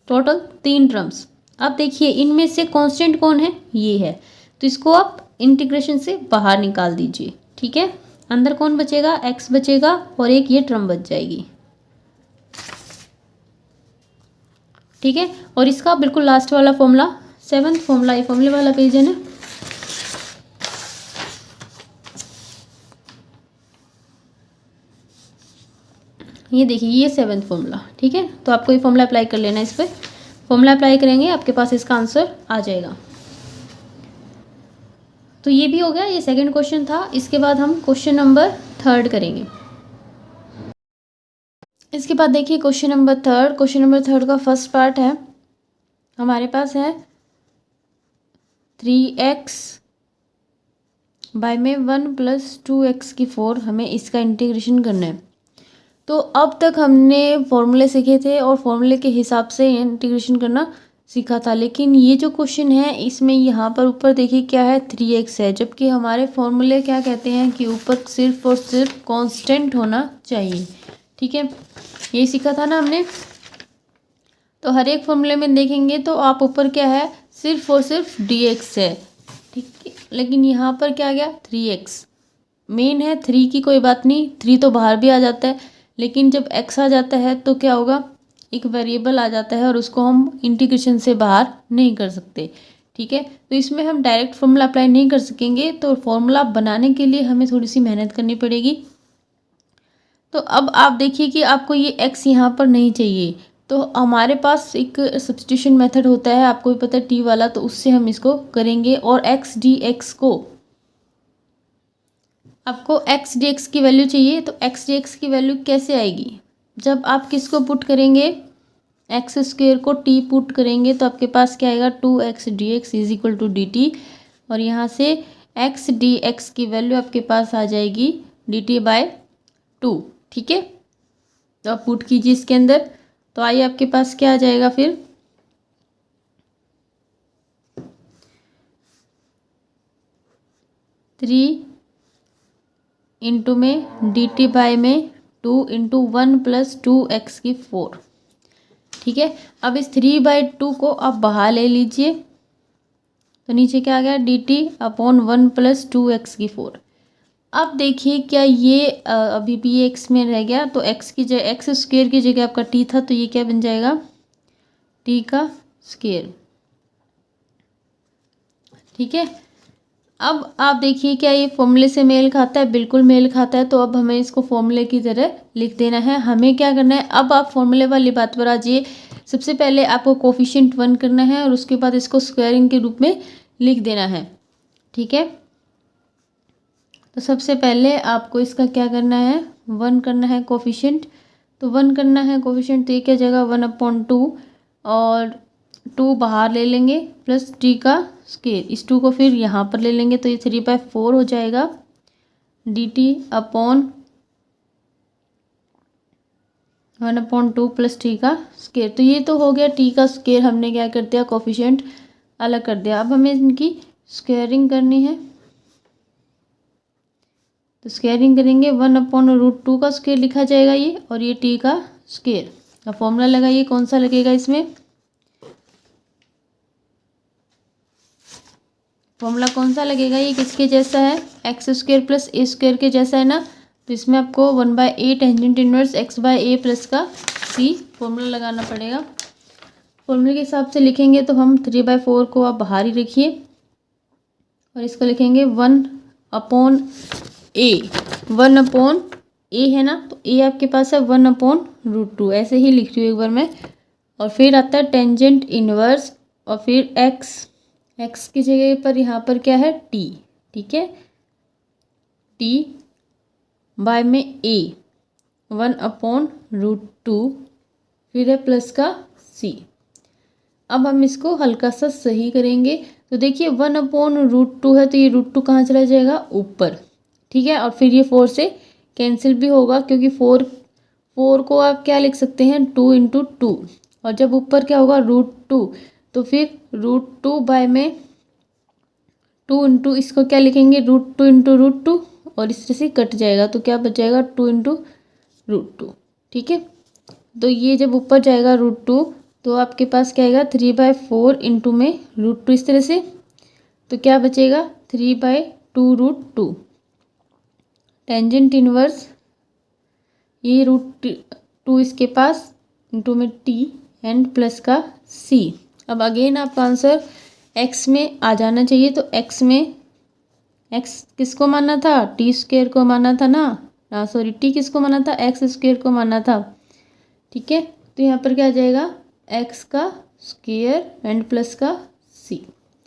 टोटल 3 टर्म्स। अब देखिए इनमें से कांस्टेंट कौन है, ये है, तो इसको आप इंटीग्रेशन से बाहर निकाल दीजिए। ठीक है, अंदर कौन बचेगा, x बचेगा और एक ये टर्म बच जाएगी। ठीक है, और इसका बिल्कुल लास्ट वाला फॉर्मूला, 7th फॉर्मूला, ये फॉर्मूले वाला पेज है ना, ये देखिए ये 7th फॉर्मूला। ठीक है, तो आपको ये फॉर्मूला अप्लाई कर लेना है। इस पर फॉर्मूला अप्लाई करेंगे आपके पास इसका आंसर आ जाएगा। तो ये भी हो गया, ये सेकंड क्वेश्चन था। इसके बाद हम क्वेश्चन नंबर 3 करेंगे। इसके बाद देखिए क्वेश्चन नंबर 3 का फर्स्ट पार्ट है, हमारे पास है 3x बाय में 1 + 2x की 4, हमें इसका इंटीग्रेशन करना है। तो अब तक हमने फॉर्मूले सीखे थे और फॉर्मूले के हिसाब से इंटीग्रेशन करना सीखा था, लेकिन ये जो क्वेश्चन है इसमें यहाँ पर ऊपर देखिए क्या है, 3x है, जबकि हमारे फॉर्मूले क्या कहते हैं कि ऊपर सिर्फ और सिर्फ कांस्टेंट होना चाहिए। ठीक है, यही सीखा था ना हमने। तो हर एक फॉर्मूले में देखेंगे तो आप ऊपर क्या है, सिर्फ और सिर्फ dx है। ठीक है, लेकिन यहाँ पर क्या आ गया, 3x मेन है। 3 की कोई बात नहीं, 3 तो बाहर भी आ जाता है, लेकिन जब x आ जाता है तो क्या होगा, एक वेरिएबल आ जाता है और उसको हम इंटीग्रेशन से बाहर नहीं कर सकते। ठीक है, तो इसमें हम डायरेक्ट फॉर्मूला अप्लाई नहीं कर सकेंगे, तो फॉर्मूला बनाने के लिए हमें थोड़ी सी मेहनत करनी पड़ेगी। तो अब आप देखिए कि आपको ये x यहाँ पर नहीं चाहिए, तो हमारे पास एक सब्स्टिट्यूशन मेथड होता है, आपको भी पता है t वाला, तो उससे हम इसको करेंगे। और x dx को, आपको x dx की वैल्यू चाहिए, तो x dx की वैल्यू कैसे आएगी, जब आप किसको पुट करेंगे, एक्स स्क्वेयर को t पुट करेंगे, तो आपके पास क्या आएगा, 2x dx = dt, और यहाँ से x dx की वैल्यू आपके पास आ जाएगी dt/2। ठीक है, तो आप पुट कीजिए इसके अंदर, तो आइए आपके पास क्या आ जाएगा फिर, थ्री इंटू में dt/2 × 1 + 2x की 4। ठीक है, अब इस 3/2 को आप बाहर ले लीजिए, तो नीचे क्या आ गया, dt/1 + 2x की 4। अब देखिए क्या ये अभी भी x में रह गया, तो x की जगह, एक्स स्क्वेयर की जगह आपका t था, तो ये क्या बन जाएगा, t का स्क्वेयर। ठीक है, अब आप देखिए क्या ये फॉर्मूले से मेल खाता है, बिल्कुल मेल खाता है। तो अब हमें इसको फॉर्मूले की तरह लिख देना है। हमें क्या करना है, अब आप फॉर्मूले वाली बात पर आ जाइए। सबसे पहले आपको कोफिशिएंट 1 करना है और उसके बाद इसको स्क्वायरिंग के रूप में लिख देना है। ठीक है, तो सबसे पहले आपको इसका क्या करना है, 1 करना है कोफिशिएंट। तो 1 करना है कोफिशिएंट, तो ये क्या जाएगा, 1/2 और 2 बाहर ले लेंगे प्लस t का स्क्वायर, इस 2 को फिर यहाँ पर ले लेंगे, तो ये 3/4 हो जाएगा dt/1/2 प्लस t का स्क्वायर। तो ये तो हो गया t का स्क्वायर, हमने क्या कर दिया, कोफिशिएंट अलग कर दिया। अब हमें इनकी स्क्वायरिंग करनी है, तो स्क्वायरिंग करेंगे, 1/√2 का स्क्वायर लिखा जाएगा ये, और ये t का स्क्वायर। अब फॉर्मूला लगाइए, कौन सा लगेगा इसमें, फॉर्मूला कौन सा लगेगा, ये किसके जैसा है, x² + a² के जैसा है ना। तो इसमें आपको 1/a tangent inverse x/a plus का c फॉर्मूला लगाना पड़ेगा। फॉर्मूले के हिसाब से लिखेंगे तो हम 3/4 को आप बाहर ही रखिए और इसको लिखेंगे 1/a, 1/a ए है ना, तो ए आपके पास है 1/√2, ऐसे ही लिख रही हूँ एक बार मैं। और फिर आता है टेंजेंट इनवर्स, और फिर एक्स की जगह पर यहाँ पर क्या है, टी। ठीक है, टी बाय में ए 1/√2, फिर है प्लस का सी। अब हम इसको हल्का सा सही करेंगे। तो देखिए 1/√2 है, तो ये √2 कहाँ चला जाएगा, ऊपर। ठीक है, और फिर ये 4 से कैंसिल भी होगा, क्योंकि 4 को आप क्या लिख सकते हैं, 2 × 2। और जब ऊपर क्या होगा, √2, तो फिर √2 बाय में 2 इसको क्या लिखेंगे, √2 × √2, और इस तरह से कट जाएगा, तो क्या बच जाएगा, 2 × √2। ठीक है, तो ये जब ऊपर जाएगा √2, तो आपके पास क्या आएगा, 3/4 इंटू में √2 इस तरह से, तो क्या बचेगा, 3/2√2। टेंजेंट इनवर्स ये √2 इसके पास इंटू में टी एंड प्लस का सी। अब अगेन आपका आंसर एक्स में आ जाना चाहिए। तो एक्स में एक्स किसको माना था, t² को माना था ना, सॉरी टी किसको माना था, x² को माना था। ठीक है, तो यहाँ पर क्या आ जाएगा, एक्स का स्क्वायर एंड प्लस का सी।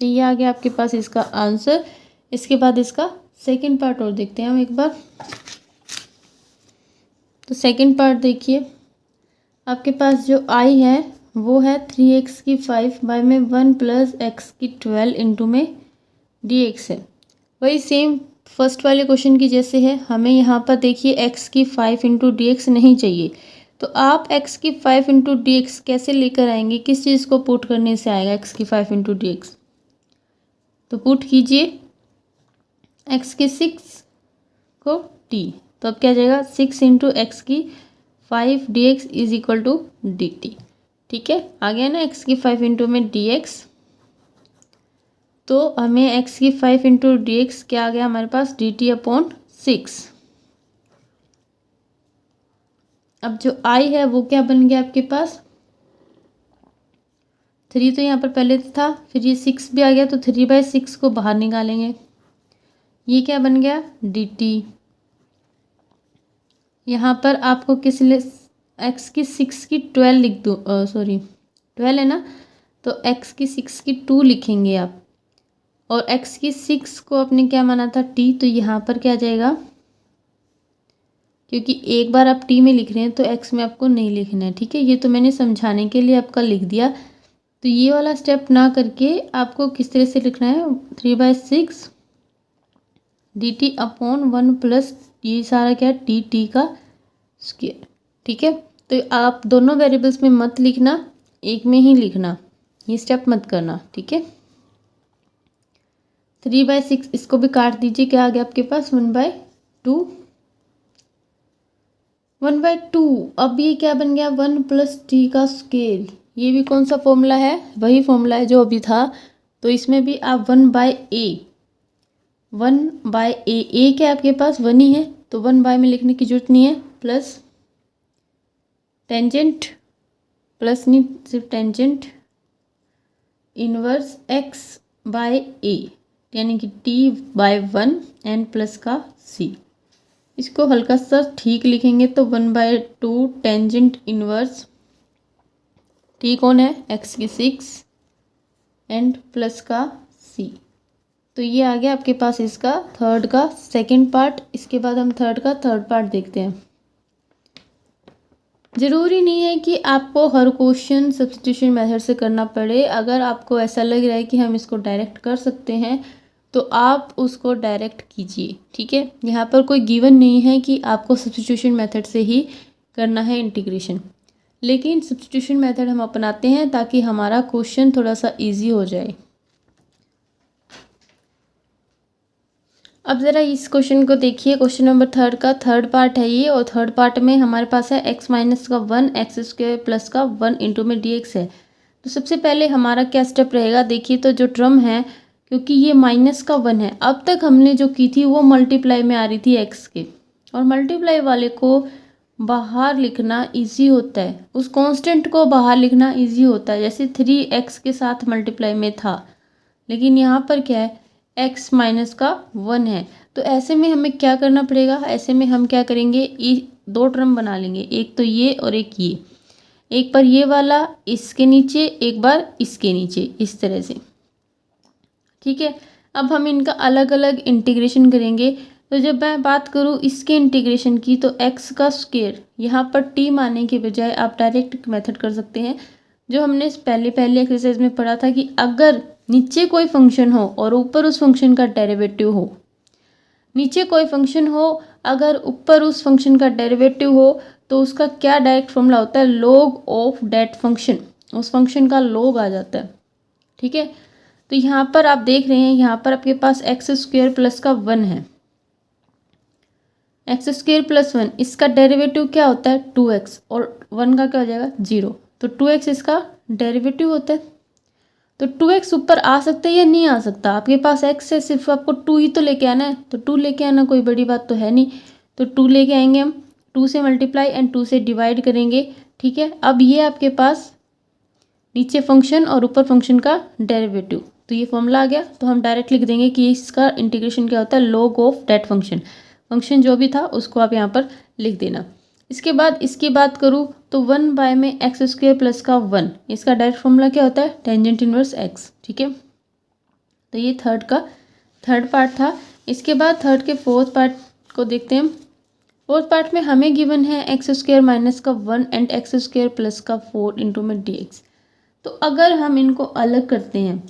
तो ये आ गया आपके पास इसका आंसर। इसके बाद इसका सेकंड पार्ट और देखते हैं हम एक बार। तो सेकंड पार्ट देखिए, आपके पास जो आई है वो है 3x की 5 बाय में 1 + x की 12 इंटू में dx है। वही सेम फर्स्ट वाले क्वेश्चन की जैसे है। हमें यहाँ पर देखिए x की 5 इंटू dx नहीं चाहिए, तो आप x की 5 इंटू dx कैसे लेकर आएंगे, किस चीज़ को पुट करने से आएगा x की 5 इंटू dx। तो पुट कीजिए x की 6 को t, तो अब क्या आ जाएगा, 6 इंटू x की 5 dx is equal to dt। ठीक है, आ गया ना x की 5 इंटू में dx। तो हमें x की 5 इंटू dx क्या आ गया हमारे पास, dt/6। अब जो i है वो क्या बन गया आपके पास, 3 तो यहाँ पर पहले था, फिर ये 6 भी आ गया, तो 3/6 को बाहर निकालेंगे, ये क्या बन गया, dt। यहाँ पर आपको किस लिए x की 6 की 12 लिख दो, सॉरी 12 है ना, तो x की 6 की 2 लिखेंगे आप, और x की 6 को आपने क्या माना था, t, तो यहाँ पर क्या आ जाएगा, क्योंकि एक बार आप t में लिख रहे हैं तो x में आपको नहीं लिखना है। ठीक है, ये तो मैंने समझाने के लिए आपका लिख दिया। तो ये वाला स्टेप ना करके आपको किस तरह से लिखना है, 3/6 dt/1 प्लस ये सारा क्या है, टी का स्क्वायर। ठीक है, तो आप दोनों वेरिएबल्स में मत लिखना, एक में ही लिखना, ये स्टेप मत करना। ठीक है, 3/6 इसको भी काट दीजिए, क्या आ गया आपके पास, 1/2। 1/2 अब ये क्या बन गया, 1 + t का स्क्वायर। ये भी कौन सा फॉर्मूला है, वही फॉर्मूला है जो अभी था। तो इसमें भी आप 1/a, 1/a, a क्या आपके पास 1 ही है, तो 1/, में लिखने की जरूरत नहीं है, प्लस टेंजेंट, प्लस नहीं सिर्फ टेंजेंट इनवर्स x/a, यानी कि t/1 एंड प्लस का c। इसको हल्का सा ठीक लिखेंगे तो 1/2 टेंजेंट इनवर्स t कौन है, x की 6 एंड प्लस का c। तो ये आ गया आपके पास इसका थर्ड का सेकंड पार्ट। इसके बाद हम थर्ड का थर्ड पार्ट देखते हैं। ज़रूरी नहीं है कि आपको हर क्वेश्चन सब्स्टिट्यूशन मेथड से करना पड़े। अगर आपको ऐसा लग रहा है कि हम इसको डायरेक्ट कर सकते हैं तो आप उसको डायरेक्ट कीजिए। ठीक है, यहाँ पर कोई गिवन नहीं है कि आपको सब्स्टिट्यूशन मेथड से ही करना है इंटीग्रेशन, लेकिन सब्स्टिट्यूशन मेथड हम अपनाते हैं ताकि हमारा क्वेश्चन थोड़ा सा ईजी हो जाए। अब ज़रा इस क्वेश्चन को देखिए, क्वेश्चन नंबर थर्ड का थर्ड पार्ट है ये, और थर्ड पार्ट में हमारे पास है x - का 1 x² प्लस का 1 इंटू में dx है। तो सबसे पहले हमारा क्या स्टेप रहेगा, देखिए तो जो टर्म है, क्योंकि ये माइनस का 1 है, अब तक हमने जो की थी वो मल्टीप्लाई में आ रही थी x के, और मल्टीप्लाई वाले को बाहर लिखना ईजी होता है, उस कॉन्स्टेंट को बाहर लिखना ईजी होता है। जैसे 3x के साथ मल्टीप्लाई में था, लेकिन यहाँ पर क्या है, x - का 1 है, तो ऐसे में हमें क्या करना पड़ेगा, ऐसे में हम क्या करेंगे, दो टर्म बना लेंगे, एक तो ये और एक ये, एक बार ये वाला इसके नीचे, एक बार इसके नीचे, इस तरह से। ठीक है, अब हम इनका अलग अलग इंटीग्रेशन करेंगे। तो जब मैं बात करूँ इसके इंटीग्रेशन की, तो एक्स का स्क्वायर यहाँ पर टी मानने के बजाय आप डायरेक्ट मेथड कर सकते हैं, जो हमने पहले एक्सरसाइज में पढ़ा था कि अगर नीचे कोई फंक्शन हो और ऊपर उस फंक्शन का डेरिवेटिव हो, नीचे कोई फंक्शन हो अगर ऊपर उस फंक्शन का डेरिवेटिव हो, तो उसका क्या डायरेक्ट फॉर्मूला होता है, log ऑफ दैट फंक्शन, उस फंक्शन का log आ जाता है। ठीक है, तो यहाँ पर आप देख रहे हैं, यहाँ पर आपके पास एक्स स्क्वायर प्लस का 1 है, एक्स स्क्वायर प्लस 1, इसका डेरिवेटिव क्या होता है 2x, और 1 का क्या हो जाएगा 0, तो 2x इसका डेरिवेटिव होता है। तो 2x ऊपर आ सकता है या नहीं आ सकता, आपके पास x है, सिर्फ आपको 2 ही तो लेके आना है, तो 2 लेके आना, कोई बड़ी बात तो है नहीं। तो 2 लेके आएंगे हम, 2 से मल्टीप्लाई एंड 2 से डिवाइड करेंगे। ठीक है, अब ये आपके पास नीचे फंक्शन और ऊपर फंक्शन का डेरिवेटिव, तो ये फॉर्मूला आ गया। तो हम डायरेक्ट लिख देंगे कि इसका इंटीग्रेशन क्या होता है, log of that function, function जो भी था उसको आप यहाँ पर लिख देना। इसके बाद इसकी बात करूँ तो 1 बाय में एक्स स्क्वायर प्लस का 1, इसका डायरेक्ट फॉर्मूला क्या होता है, टेंजेंट इनवर्स एक्स। ठीक है, तो ये थर्ड पार्ट था। इसके बाद थर्ड के फोर्थ पार्ट को देखते हैं। फोर्थ पार्ट में हमें गिवन है एक्स स्क्वायर माइनस का 1 एंड एक्स स्क्वायर प्लस का 4 इंटू में डी एक्स। तो अगर हम इनको अलग करते हैं,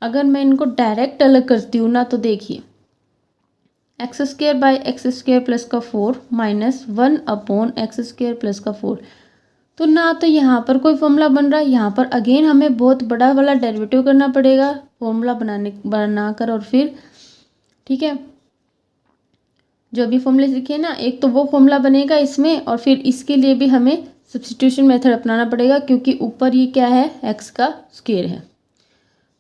अगर मैं इनको डायरेक्ट अलग करती हूँ ना, तो देखिए x square by x square plus का 4 minus 1 upon x square plus का 4, तो ना तो यहाँ पर कोई फॉर्मूला बन रहा है, यहाँ पर अगेन हमें बहुत बड़ा वाला डेरिवेटिव करना पड़ेगा फॉर्मूला बनाकर, और फिर ठीक है जो भी फॉर्मूले लिखे ना, एक तो वो फॉर्मूला बनेगा इसमें, और फिर इसके लिए भी हमें सब्स्टिट्यूशन मेथड अपनाना पड़ेगा, क्योंकि ऊपर ये क्या है, एक्स का स्क्वायर है।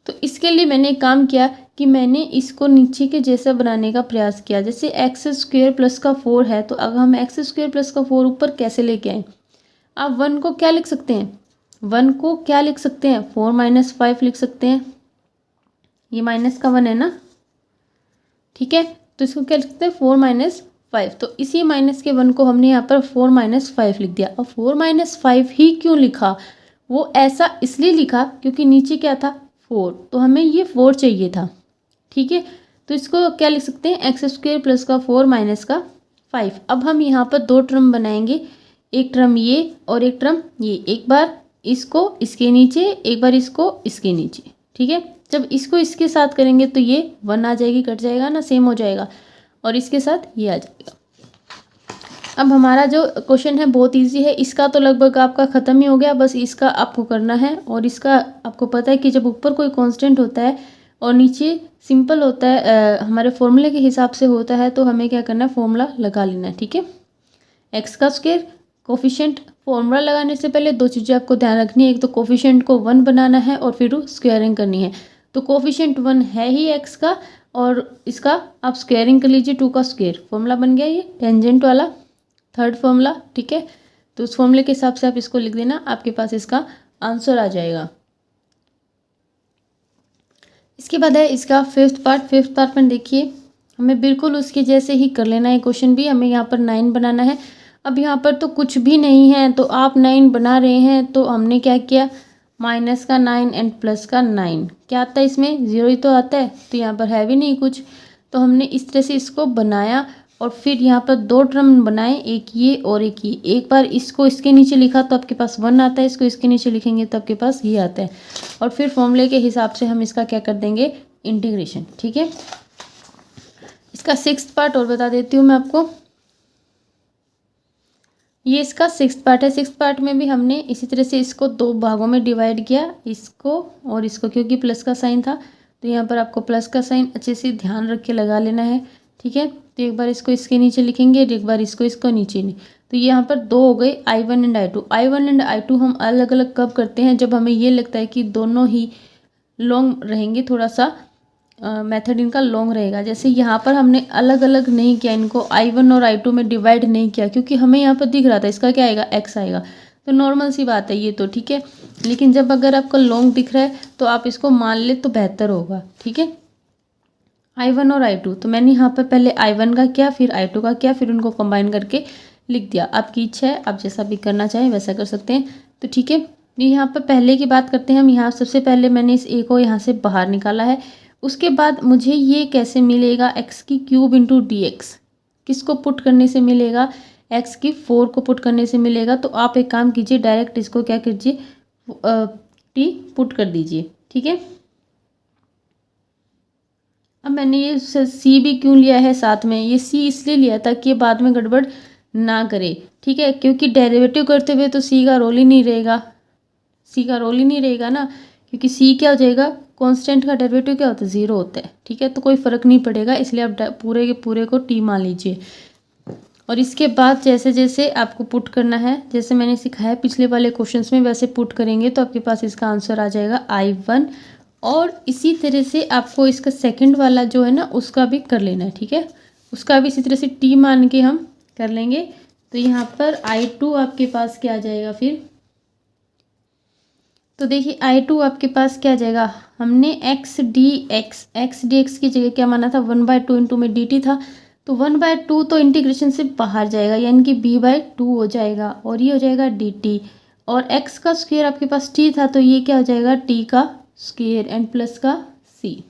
तो इसके लिए मैंने एक काम किया कि मैंने इसको नीचे के जैसा बनाने का प्रयास किया। जैसे एक्स स्क्वायर प्लस का 4 है, तो अगर हम एक्स स्क्वायर प्लस का 4 ऊपर कैसे लेके आए, आप 1 को क्या लिख सकते हैं, 1 को क्या लिख सकते हैं, 4 माइनस 5 लिख सकते हैं, ये माइनस का 1 है ना। ठीक है, तो इसको क्या लिख सकते हैं, 4 माइनस 5, तो इसी माइनस के 1 को हमने यहाँ पर 4 माइनस 5 लिख दिया। और 4 माइनस 5 ही क्यों लिखा, वो ऐसा इसलिए लिखा क्योंकि नीचे क्या था 4, तो हमें ये 4 चाहिए था। ठीक है, तो इसको क्या लिख सकते हैं, एक्स स्क्वायर प्लस का 4 माइनस का 5। अब हम यहाँ पर दो टर्म बनाएंगे, एक टर्म ये और एक टर्म ये, एक बार इसको इसके नीचे, एक बार इसको इसके नीचे। ठीक है, जब इसको इसके साथ करेंगे तो ये 1 आ जाएगी, कट जाएगा ना, सेम हो जाएगा, और इसके साथ ये आ जाएगा। अब हमारा जो क्वेश्चन है बहुत इजी है, इसका तो लगभग आपका ख़त्म ही हो गया, बस इसका आपको करना है। और इसका आपको पता है कि जब ऊपर कोई कांस्टेंट होता है और नीचे सिंपल होता है, हमारे फॉर्मूले के हिसाब से होता है, तो हमें क्या करना है, फॉर्मूला लगा लेना है। ठीक है, एक्स का स्क्वायर कोफिशिएंट, फॉर्मूला लगाने से पहले दो चीज़ें आपको ध्यान रखनी है, एक तो कोफिशिएंट को 1 बनाना है और फिर स्क्वायरिंग करनी है। तो कोफिशिएंट 1 है ही एक्स का, और इसका आप स्क्वायरिंग कर लीजिए, 2 का स्क्वायर, फॉर्मूला बन गया ये टेंजेंट वाला थर्ड फॉर्मूला। ठीक है, तो उस फॉर्मूले के हिसाब से आप इसको लिख देना, आपके पास इसका आंसर आ जाएगा। इसके बाद है इसका फिफ्थ पार्ट में देखिए, हमें बिल्कुल उसके जैसे ही कर लेना है क्वेश्चन भी। हमें यहाँ पर 9 बनाना है। अब यहाँ पर तो कुछ भी नहीं है, तो आप 9 बना रहे हैं, तो हमने क्या किया, माइनस का 9 एंड प्लस का 9, क्या आता है इसमें, 0 ही तो आता है, तो यहाँ पर है भी नहीं कुछ, तो हमने इस तरह से इसको बनाया। और फिर यहाँ पर दो टर्म बनाए, एक ये और एक ये, एक बार इसको इसके नीचे लिखा तो आपके पास 1 आता है, इसको इसके नीचे लिखेंगे तो आपके पास ये आता है, और फिर फॉर्मूले के हिसाब से हम इसका क्या कर देंगे, इंटीग्रेशन। ठीक है, इसका 6th पार्ट और बता देती हूँ मैं आपको, ये इसका 6th पार्ट है। 6th पार्ट में भी हमने इसी तरह से इसको 2 भागों में डिवाइड किया, इसको और इसको, क्योंकि प्लस का साइन था, तो यहाँ पर आपको प्लस का साइन अच्छे से ध्यान रख के लगा लेना है। ठीक है, तो एक बार इसको इसके नीचे लिखेंगे, एक बार इसको नीचे नहीं, तो यहाँ पर 2 हो गए, I1 and I2। I1 and I2 हम अलग अलग कब करते हैं, जब हमें ये लगता है कि दोनों ही लॉन्ग रहेंगे, थोड़ा सा मेथड इनका लॉन्ग रहेगा। जैसे यहाँ पर हमने अलग अलग नहीं किया, इनको I1 और I2 में डिवाइड नहीं किया, क्योंकि हमें यहाँ पर दिख रहा था इसका क्या आएगा, x आएगा, तो नॉर्मल सी बात है ये तो। ठीक है, लेकिन जब अगर आपका लॉन्ग दिख रहा है तो आप इसको मान ले तो बेहतर होगा। ठीक है, I1 और I2, तो मैंने यहाँ पर पहले I1 का किया, फिर I2 का किया, फिर उनको कंबाइन करके लिख दिया। आपकी इच्छा है, आप जैसा भी करना चाहें वैसा कर सकते हैं। तो ठीक है, ये यहाँ पर पहले की बात करते हैं हम। यहाँ सबसे पहले मैंने इस a को यहाँ से बाहर निकाला है। उसके बाद मुझे ये कैसे मिलेगा, एक्स की क्यूब इंटू डी एक्स, किसको पुट करने से मिलेगा, एक्स की 4 को पुट करने से मिलेगा। तो आप एक काम कीजिए, डायरेक्ट इसको क्या कीजिए, टी पुट कर दीजिए। ठीक है, अब मैंने ये सी भी क्यों लिया है साथ में, ये सी इसलिए लिया ताकि ये बाद में गड़बड़ ना करे। ठीक है, क्योंकि डेरिवेटिव करते हुए तो सी का रोल ही नहीं रहेगा, सी का रोल ही नहीं रहेगा ना, क्योंकि सी क्या हो जाएगा, कांस्टेंट का डेरिवेटिव क्या होता है, 0 होता है। ठीक है, तो कोई फ़र्क नहीं पड़ेगा, इसलिए आप पूरे के पूरे को टी मान लीजिए। और इसके बाद जैसे जैसे आपको पुट करना है, जैसे मैंने सिखाया पिछले वाले क्वेश्चंस में, वैसे पुट करेंगे तो आपके पास इसका आंसर आ जाएगा I1। और इसी तरह से आपको इसका सेकंड वाला जो है ना, उसका भी कर लेना है। ठीक है, उसका भी इसी तरह से टी मान के हम कर लेंगे। तो यहाँ पर I2 आपके पास क्या आ जाएगा फिर, तो देखिए I2 आपके पास क्या आ जाएगा, हमने एक्स डी एक्स की जगह क्या माना था, 1/2 इंटू में dt था, तो 1/2 तो इंटीग्रेशन से बाहर जाएगा, यानी कि b/2 हो जाएगा, और ये हो जाएगा dt। और x का स्क्वायर आपके पास t था, तो ये क्या हो जाएगा, t का स्क्वायर एंड प्लस का c।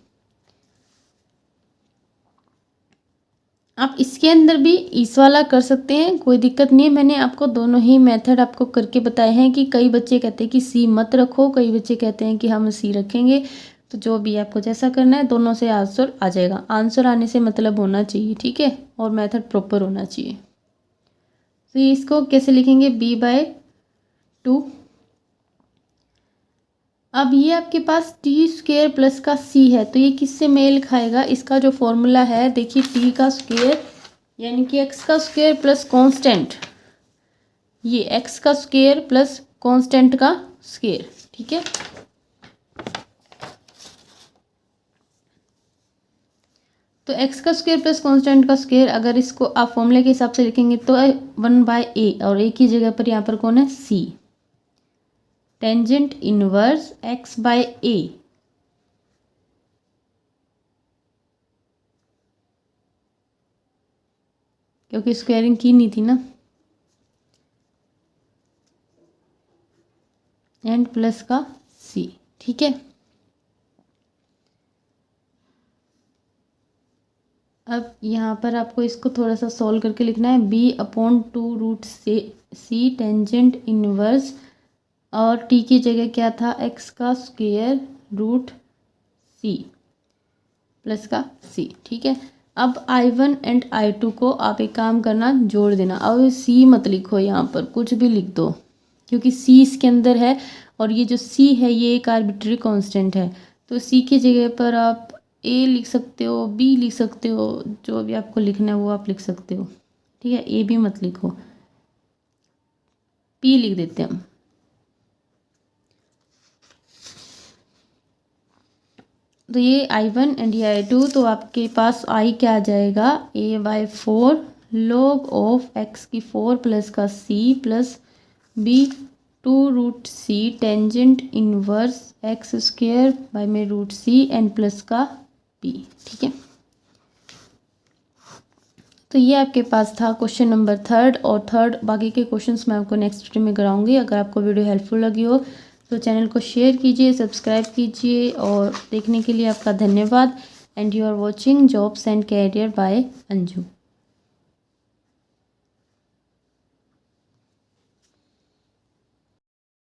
आप इसके अंदर भी इस वाला कर सकते हैं, कोई दिक्कत नहीं है। मैंने आपको दोनों ही मेथड आपको करके बताए हैं कि कई बच्चे कहते हैं कि सी मत रखो, कई बच्चे कहते हैं कि हम सी रखेंगे। तो जो भी आपको जैसा करना है, दोनों से आंसर आ जाएगा। आंसर आने से मतलब होना चाहिए, ठीक है, और मेथड प्रॉपर होना चाहिए। तो इसको कैसे लिखेंगे, b/2। अब ये आपके पास टी स्क्वेयर प्लस का सी है, तो ये किससे मेल खाएगा, इसका जो फॉर्मूला है देखिए, टी का स्क्वेयर यानी कि एक्स का स्क्वेयर प्लस कांस्टेंट, ये एक्स का स्क्वेयर प्लस कांस्टेंट का स्क्वेयर। ठीक है, तो एक्स का स्क्वेयर प्लस कांस्टेंट का स्क्वेयर, अगर इसको आप फॉर्मूले के हिसाब से लिखेंगे तो 1/a, और a की जगह पर यहाँ पर कौन है, c, टेंजेंट इनवर्स x/a। क्योंकि स्क्वायरिंग की नहीं थी ना, एंड प्लस का c। ठीक है, अब यहाँ पर आपको इसको थोड़ा सा सॉल्व करके लिखना है, b/2√c टेंजेंट इनवर्स, और t की जगह क्या था, x का स्क्वायर रूट c प्लस का c। ठीक है, अब I1 एंड I2 को आप एक काम करना, जोड़ देना। अब c मत लिखो, यहाँ पर कुछ भी लिख दो, क्योंकि c इसके अंदर है, और ये जो c है ये एक आर्बिट्री कांस्टेंट है। तो c की जगह पर आप a लिख सकते हो, b लिख सकते हो, जो भी आपको लिखना है वो आप लिख सकते हो। ठीक है, a भी मत लिखो, p लिख देते हैं हम। तो ये I1 एंड ये I2, तो आपके पास I क्या आ जाएगा, a/4 log ऑफ x की 4 प्लस का c plus b/2√c tangent inverse x square by में √c एंड प्लस का b। ठीक है, तो ये आपके पास था क्वेश्चन नंबर 3 और बाकी के क्वेश्चंस मैं आपको नेक्स्ट वीडियो में कराऊंगी। अगर आपको वीडियो हेल्पफुल लगी हो तो चैनल को शेयर कीजिए, सब्सक्राइब कीजिए, और देखने के लिए आपका धन्यवाद। And you are watching jobs and career by Anju.